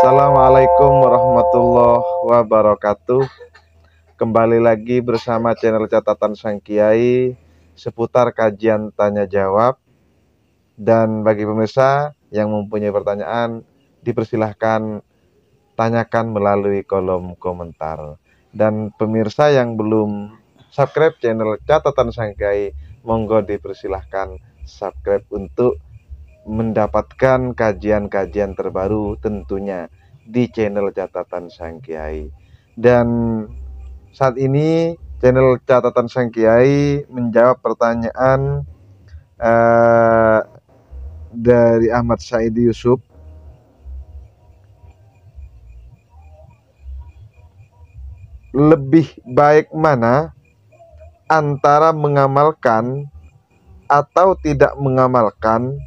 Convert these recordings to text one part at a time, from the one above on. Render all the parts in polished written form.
Assalamualaikum warahmatullahi wabarakatuh. Kembali lagi bersama channel Catatan Sang Kiai seputar kajian tanya jawab. Dan bagi pemirsa yang mempunyai pertanyaan, dipersilahkan tanyakan melalui kolom komentar. Dan pemirsa yang belum subscribe channel Catatan Sang Kiai, monggo dipersilahkan subscribe untuk mendapatkan kajian-kajian terbaru tentunya di channel Catatan Sang Kiai. Dan saat ini channel Catatan Sang Kiai menjawab pertanyaan dari Ahmad Said Yusuf. Lebih baik mana antara mengamalkan atau tidak mengamalkan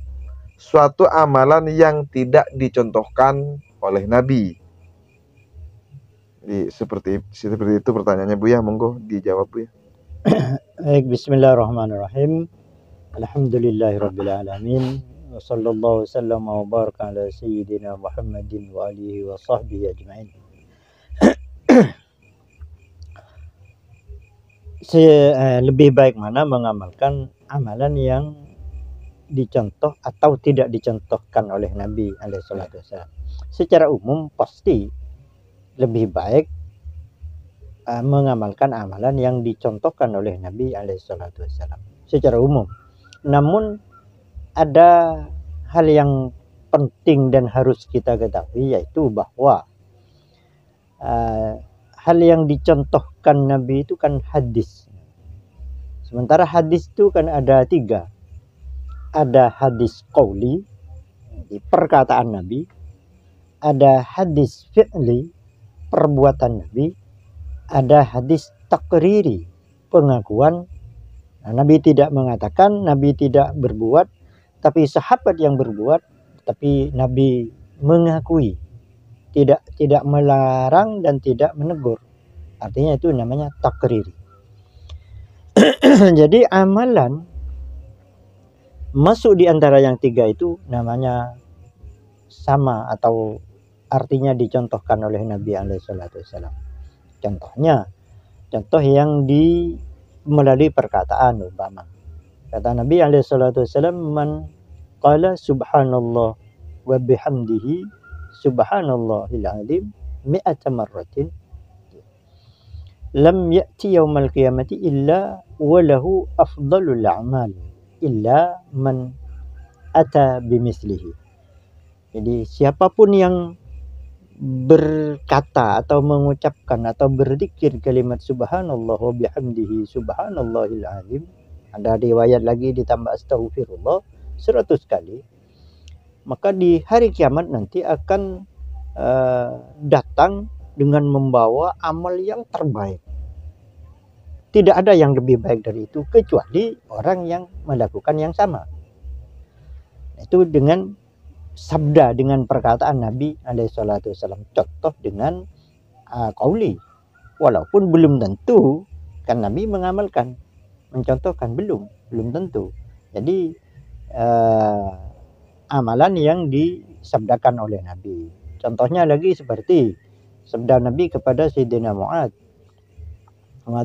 suatu amalan yang tidak dicontohkan oleh Nabi? Seperti itu pertanyaannya, Bu ya. Monggo dijawab, Bu ya. Baik, bismillahirrahmanirrahim. Alhamdulillahirabbil alamin. Wa sallallahu wasallam wa baraka ala sayyidina Muhammadin wa alihi wa sahbihi ajmain. Lebih baik mana mengamalkan amalan yang dicontoh atau tidak dicontohkan oleh Nabi alaihi salatu wasallam. Secara umum pasti lebih baik mengamalkan amalan yang dicontohkan oleh Nabi alaihi salatu wasallam secara umum. Namun ada hal yang penting dan harus kita ketahui, yaitu bahwa hal yang dicontohkan Nabi itu kan hadis. Sementara hadis itu kan ada 3. Ada hadis qauli, perkataan Nabi. Ada hadis fi'li, perbuatan Nabi. Ada hadis takriri, pengakuan. Nabi tidak mengatakan, Nabi tidak berbuat, tapi sahabat yang berbuat, tapi Nabi mengakui, tidak melarang dan tidak menegur. Artinya itu namanya takriri. Jadi amalan masuk di antara yang 3 itu namanya sama atau artinya dicontohkan oleh Nabi alaihi salatu wasallam. Contoh yang melalui perkataan umpama. Kata Nabi alaihi salatu wasallam, man qala subhanallah wa bihamdihi subhanallahil azim mi'ata marratin lam ya'ti yaumal qiyamati illa walahu afdalul a'mal illa man ata bimislihi. Jadi siapapun yang berkata atau mengucapkan atau berzikir kalimat subhanallah wa bihamdihi subhanallahil azim, ada riwayat lagi ditambah astaghfirullah 100 kali, maka di hari kiamat nanti akan datang dengan membawa amal yang terbaik. Tidak ada yang lebih baik dari itu kecuali orang yang melakukan yang sama. Itu dengan sabda, dengan perkataan Nabi alaihi salatu wasallam. Contoh dengan qauli. Walaupun belum tentu kan Nabi mengamalkan, mencontohkan belum tentu. Jadi amalan yang disabdakan oleh Nabi. Contohnya lagi seperti sabda Nabi kepada Sayyidina Mu'ad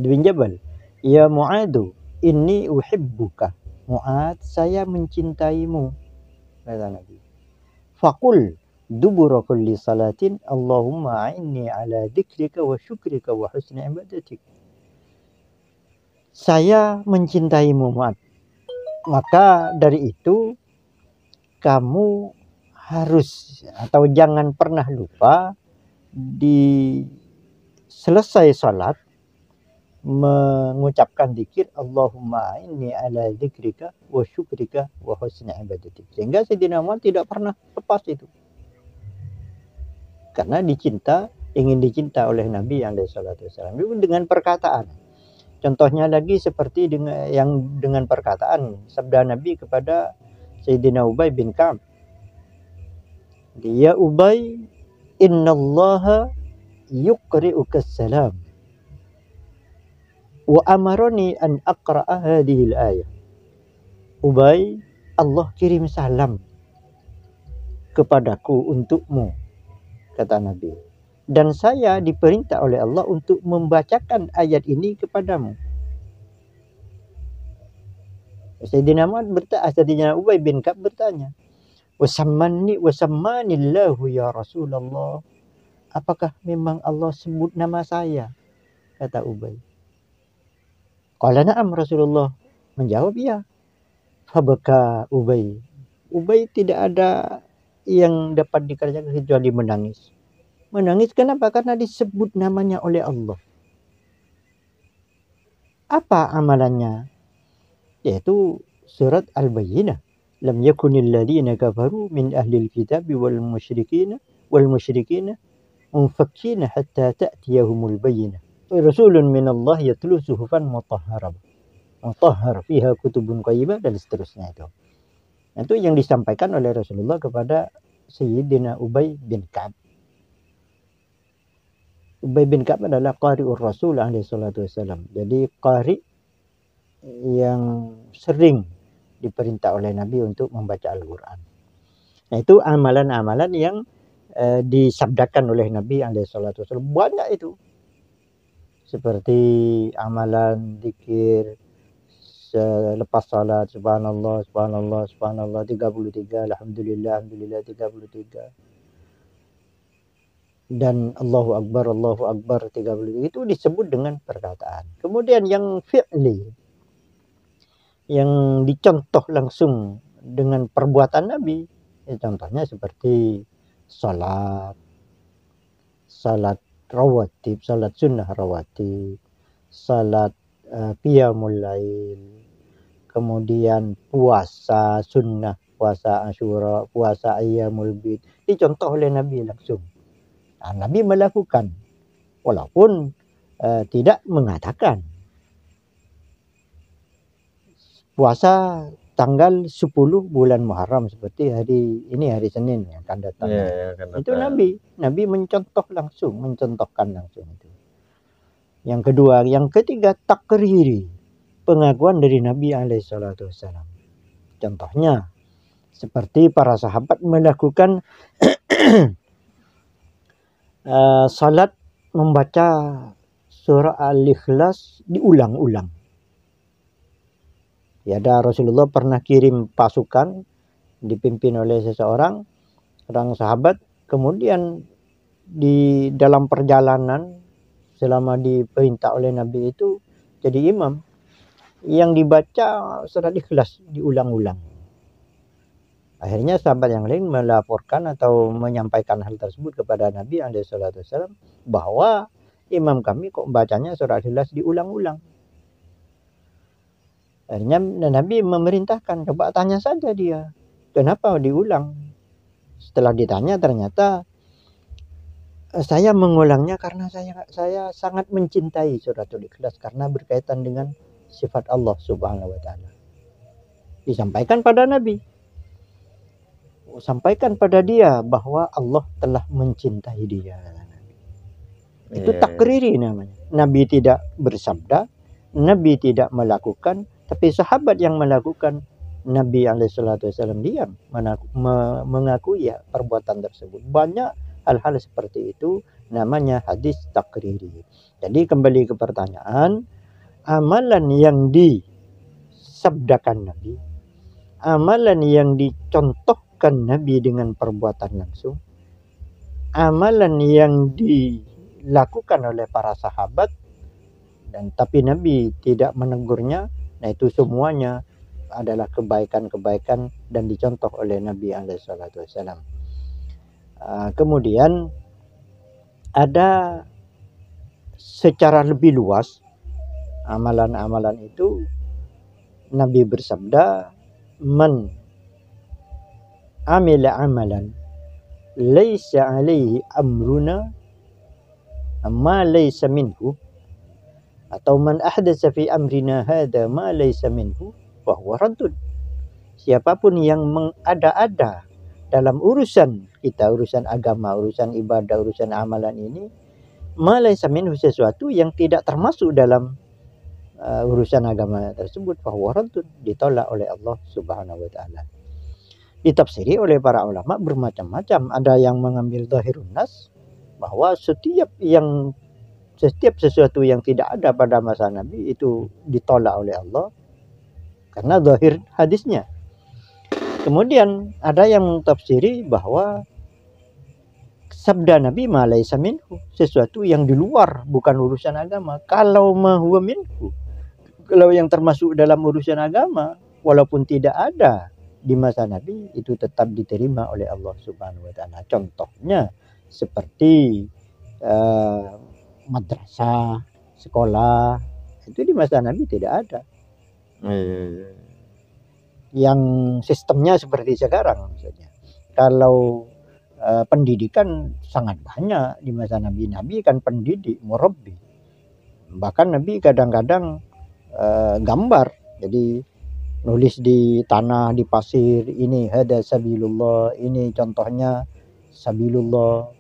bin Jabal, ya Mu'adu, inni uhibbuka. Mu'ad, saya mencintaimu, kata Nabi. Faqul dubura kulli salatin Allahumma a'inni ala dzikrika wa syukrika wa husni ibadatik. Saya mencintaimu, Mu'ad. Maka dari itu kamu harus atau jangan pernah lupa di selesai salat mengucapkan zikir Allahumma inni ala dzikrika wa syukrika wa husni ibadatik. Sehingga Sayyidina Umar tidak pernah lepas itu. Karena ingin dicinta oleh Nabi alaihi salatu wasallam dengan perkataan. Contohnya lagi seperti dengan perkataan sabda Nabi kepada Sayyidina Ubay bin Ka'ab. Ya Ubay, innallaha yuqri'uka salam wa amarani an aqra'a hadhihi al-ayah. Ubay, Allah kirim salam kepadaku untukmu kata Nabi. Dan saya diperintah oleh Allah untuk membacakan ayat ini kepadamu. Sayyidina Ubay bin Ka'ab bertanya, wasammanillahu ya Rasulullah. Apakah memang Allah sebut nama saya? Kata Ubay. Qala na'am, Rasulullah menjawab ya. Fabaka Ubay. Ubay tidak ada yang dapat dikerjakan kecuali menangis. Menangis kenapa? Karena disebut namanya oleh Allah. Apa amalannya? Yaitu surat Al-Bayyinah. Lam yakunil ladina kafaru min ahlil kitab wal musyrikina munfakkina hatta ta'tiyahumul bayyinah. Rasulun minallah yatlu suhufan mutahharah fiha kutubun qayyimah, dan seterusnya itu. Itu yang disampaikan oleh Rasulullah kepada Sayyidina Ubay bin Ka'ab. Ubay bin Ka'ab adalah qari'ur Rasul alaihi salatu wassalam. Jadi qari yang sering diperintah oleh Nabi untuk membaca Al-Quran. Nah, itu amalan-amalan yang disabdakan oleh Nabi alaihi salatu wassalam. Banyak itu. Seperti amalan zikir selepas salat, subhanallah, subhanallah, subhanallah 33, alhamdulillah, alhamdulillah 33. Dan Allahu Akbar 33 itu disebut dengan perkataan. Kemudian yang fi'li, yang dicontoh langsung dengan perbuatan Nabi, contohnya seperti salat rawatib, salat sunnah rawatib, salat qiyamul lail, kemudian puasa sunnah, puasa Asyura, puasa Ayyamul Bid, dicontoh oleh Nabi langsung. Nah, Nabi melakukan walaupun tidak mengatakan. Puasa tanggal 10 bulan Muharram seperti hari Senin yang akan datang. Itu Nabi mencontohkan langsung itu. Yang kedua, yang ketiga takriri, pengakuan dari Nabi alaihi salatu wassalam. Contohnya seperti para sahabat melakukan salat membaca surah Al-Ikhlas diulang-ulang. Ya, ada Rasulullah pernah kirim pasukan dipimpin oleh seorang sahabat, kemudian di dalam perjalanan selama diperintah oleh Nabi itu jadi imam, yang dibaca surat Ikhlas diulang-ulang. Akhirnya sahabat yang lain melaporkan atau menyampaikan hal tersebut kepada Nabi alaihi salatu wasallam, bahwa imam kami kok bacanya surat Ikhlas diulang-ulang. Akhirnya Nabi memerintahkan, coba tanya saja dia, kenapa diulang? Setelah ditanya, ternyata saya mengulangnya karena saya sangat mencintai suratul Ikhlas karena berkaitan dengan sifat Allah Subhanahu wa taala. Disampaikan pada Nabi. Sampaikan pada dia bahwa Allah telah mencintai dia. Itu takriri namanya. Nabi tidak bersabda, Nabi tidak melakukan, tapi sahabat yang melakukan. Nabi alaihissalam diam mengakui ya perbuatan tersebut. Banyak hal-hal seperti itu, namanya hadis takriri. Jadi kembali ke pertanyaan, amalan yang disabdakan Nabi, amalan yang dicontohkan Nabi dengan perbuatan langsung, amalan yang dilakukan oleh para sahabat, dan tapi Nabi tidak menegurnya, nah itu semuanya adalah kebaikan-kebaikan dan dicontoh oleh Nabi SAW. Kemudian ada secara lebih luas amalan-amalan itu. Nabi bersabda, man amila amalan laisa alaihi amruna ma laisa minhu, atau man ahdatsa fi amrina hadza ma laisa minhu bahwa raddun. Siapapun yang mengada-ada dalam urusan kita, urusan agama, urusan ibadah, urusan amalan ini, ma laisa minhu, sesuatu yang tidak termasuk dalam urusan agama tersebut, bahwa raddun, ditolak oleh Allah Subhanahu wa taala. ditafsiri oleh para ulama bermacam-macam. Ada yang mengambil zahirun nas bahwa setiap sesuatu yang tidak ada pada masa Nabi itu ditolak oleh Allah karena zahir hadisnya. Kemudian ada yang mentafsiri bahwa sabda Nabi ma laisa minhu, sesuatu yang di luar, bukan urusan agama. Kalau ma huwa minhu, kalau yang termasuk dalam urusan agama walaupun tidak ada di masa Nabi itu tetap diterima oleh Allah Subhanahu wa taala. Contohnya seperti madrasah, sekolah, itu di masa Nabi tidak ada. Iya. Yang sistemnya seperti sekarang maksudnya. Kalau pendidikan sangat banyak di masa Nabi. Nabi kan pendidik, murabbi. Bahkan Nabi kadang-kadang gambar. Jadi nulis di tanah, di pasir, ini hada sabilullah, ini contohnya sabilullah.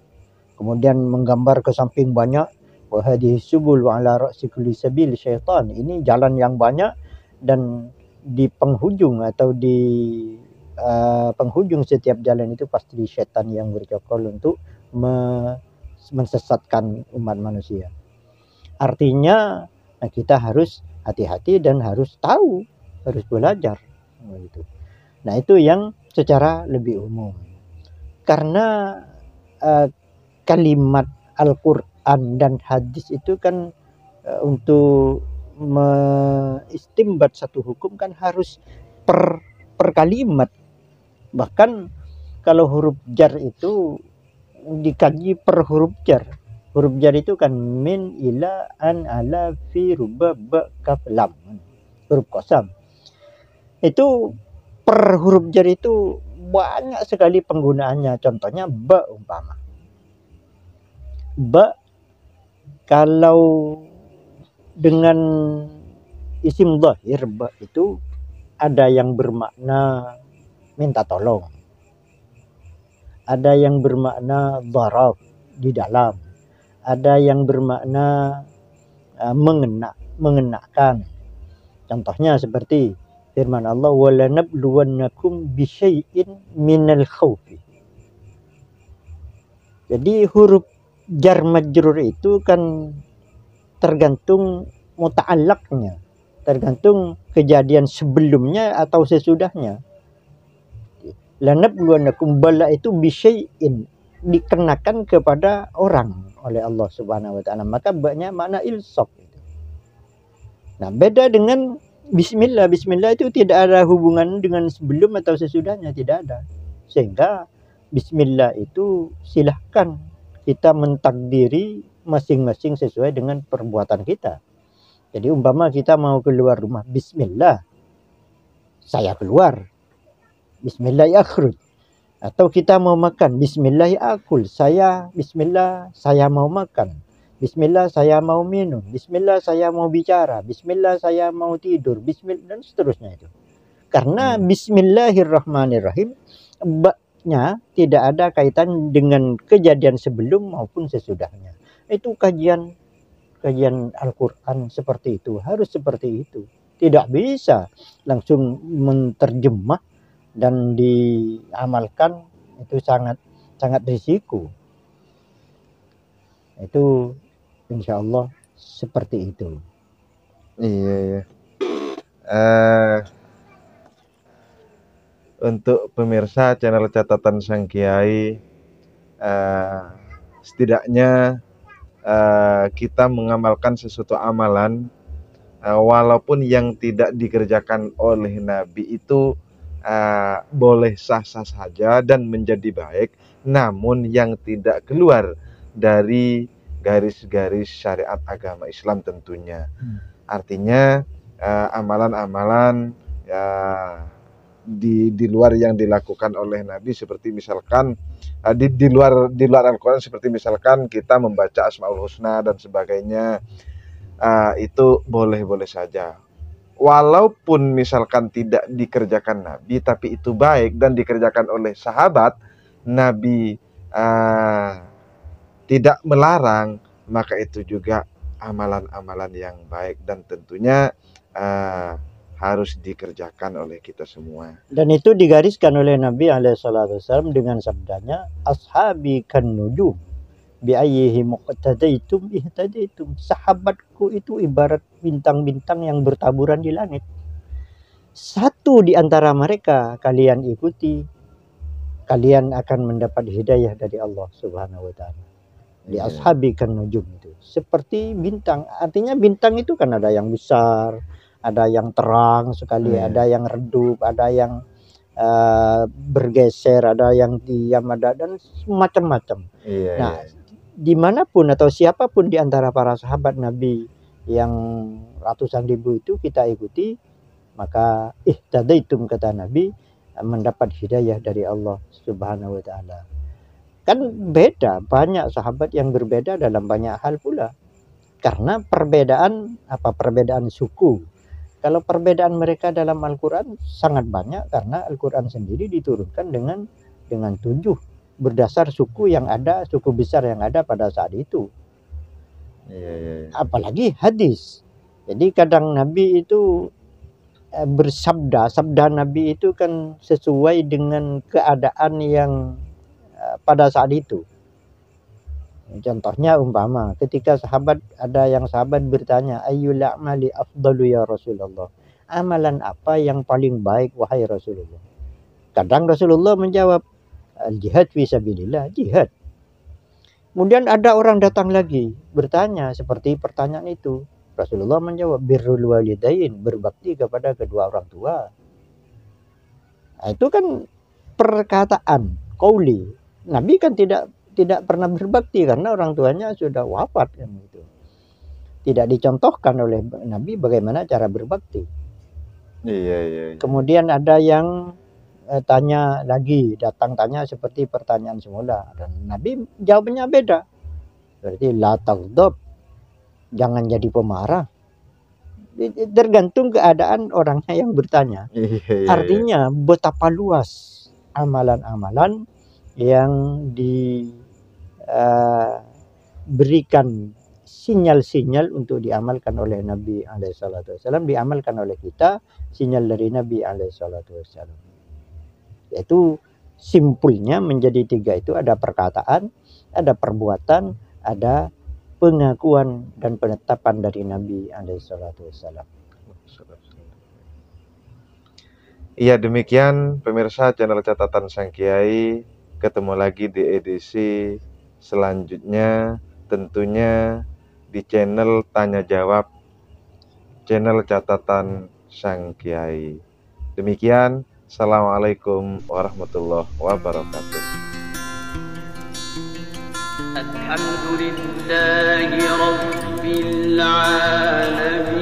Kemudian menggambar ke samping banyak, wa hadhihi subul wa ala ra'si kulli sabil syaitan. Ini jalan yang banyak dan di penghujung atau di penghujung setiap jalan itu pasti setan yang bercokol untuk mensesatkan umat manusia. Artinya kita harus hati-hati dan harus tahu, harus belajar. Nah itu yang secara lebih umum. Karena kalimat Al-Quran dan hadis itu kan untuk mengistimbat satu hukum kan harus per kalimat. Bahkan kalau huruf jar itu dikaji per huruf jar. Huruf jar itu kan min, ila, an, ala, fi, ruba, ba, kaf, lam. Huruf qasam. Itu per huruf jar itu banyak sekali penggunaannya. Contohnya ba umpama. Ba kalau dengan isim zahir ba itu ada yang bermakna minta tolong, ada yang bermakna dharaf di dalam, ada yang bermakna mengenakan. Contohnya seperti firman Allah, walanabluwannakum bisyai'in minal khawfi. Jadi huruf jar majrur itu kan tergantung muta'allaqnya, tergantung kejadian sebelumnya atau sesudahnya. Lanabluwannakum, bala itu bisyai'in, dikenakan kepada orang oleh Allah Subhanahu wa taala, maka banyak makna ilsaq. Nah, beda dengan bismillah. Bismillah itu tidak ada hubungan dengan sebelum atau sesudahnya, tidak ada. Sehingga bismillah itu silahkan kita mentakdiri masing-masing sesuai dengan perbuatan kita. Jadi umpama kita mau keluar rumah, bismillah saya keluar, bismillah yakhruj. Atau kita mau makan, bismillah akul, bismillah saya mau makan, bismillah saya mau minum, bismillah saya mau bicara, bismillah saya mau tidur, bismillah, dan seterusnya itu. Karena bismillahirrahmanirrahim nya tidak ada kaitan dengan kejadian sebelum maupun sesudahnya. Itu kajian Al-Quran seperti itu, harus seperti itu. Tidak bisa langsung menterjemah dan diamalkan, itu sangat risiko. Itu insya Allah seperti itu. Iya. Untuk pemirsa channel Catatan Sang Kiai, setidaknya kita mengamalkan sesuatu amalan, walaupun yang tidak dikerjakan oleh Nabi itu boleh sah-sah saja dan menjadi baik, namun yang tidak keluar dari garis-garis syariat agama Islam tentunya. Artinya amalan-amalan di luar yang dilakukan oleh Nabi, seperti misalkan di luar Al-Quran, seperti misalkan kita membaca Asmaul Husna dan sebagainya, itu boleh-boleh saja. Walaupun misalkan tidak dikerjakan Nabi, tapi itu baik dan dikerjakan oleh sahabat Nabi, tidak melarang, maka itu juga amalan-amalan yang baik, dan tentunya harus dikerjakan oleh kita semua. Dan itu digariskan oleh Nabi SAW dengan sabdanya, ashabi kan nujum bi ayyihi muqtadaitum ihtadaitum. Sahabatku itu ibarat bintang-bintang yang bertaburan di langit. Satu di antara mereka kalian ikuti, kalian akan mendapat hidayah dari Allah Subhanahu wa taala. Di ashabi kan nujum itu seperti bintang. Artinya bintang itu kan ada yang besar, ada yang terang sekali, ada yang redup, ada yang bergeser, ada yang diam, ada dan macam-macam. Nah, dimanapun atau siapapun di antara para sahabat Nabi yang ratusan ribu itu kita ikuti, maka ihtadaitum kata Nabi, mendapat hidayah dari Allah Subhanahu wa taala. Kan beda, banyak sahabat yang berbeda dalam banyak hal pula. Karena perbedaan suku. Kalau perbedaan mereka dalam Al-Quran sangat banyak, karena Al-Quran sendiri diturunkan dengan 7 berdasar suku yang ada, suku besar yang ada pada saat itu. Apalagi hadis. Jadi kadang Nabi itu bersabda, sabda Nabi itu kan sesuai dengan keadaan yang pada saat itu. Contohnya umpama ketika ada yang sahabat bertanya, ayyul a'mali afdalu ya Rasulullah, amalan apa yang paling baik wahai Rasulullah? Kadang Rasulullah menjawab, al-jihad fi sabilillah, jihad. Kemudian ada orang datang lagi bertanya seperti pertanyaan itu. Rasulullah menjawab, birrul walidain, berbakti kepada kedua orang tua. Nah, itu kan perkataan qauli. Nabi kan tidak pernah berbakti karena orang tuanya sudah wafat kan gitu. Tidak dicontohkan oleh Nabi bagaimana cara berbakti. Kemudian ada yang datang tanya seperti pertanyaan semula, dan Nabi jawabnya beda. Berarti la taghdab, jangan jadi pemarah. Tergantung keadaan orangnya yang bertanya. Artinya betapa luas amalan-amalan yang diberikan sinyal-sinyal untuk diamalkan oleh Nabi SAW, diamalkan oleh kita, sinyal dari Nabi SAW. Yaitu simpulnya menjadi 3 itu, ada perkataan, ada perbuatan, ada pengakuan dan penetapan dari Nabi SAW. Iya, demikian pemirsa channel Catatan Sang Kiai. Ketemu lagi di edisi selanjutnya, tentunya di channel Tanya Jawab, channel Catatan Sang Kiai. Demikian, assalamualaikum warahmatullahi wabarakatuh. Alhamdulillahi Rabbil Alamin.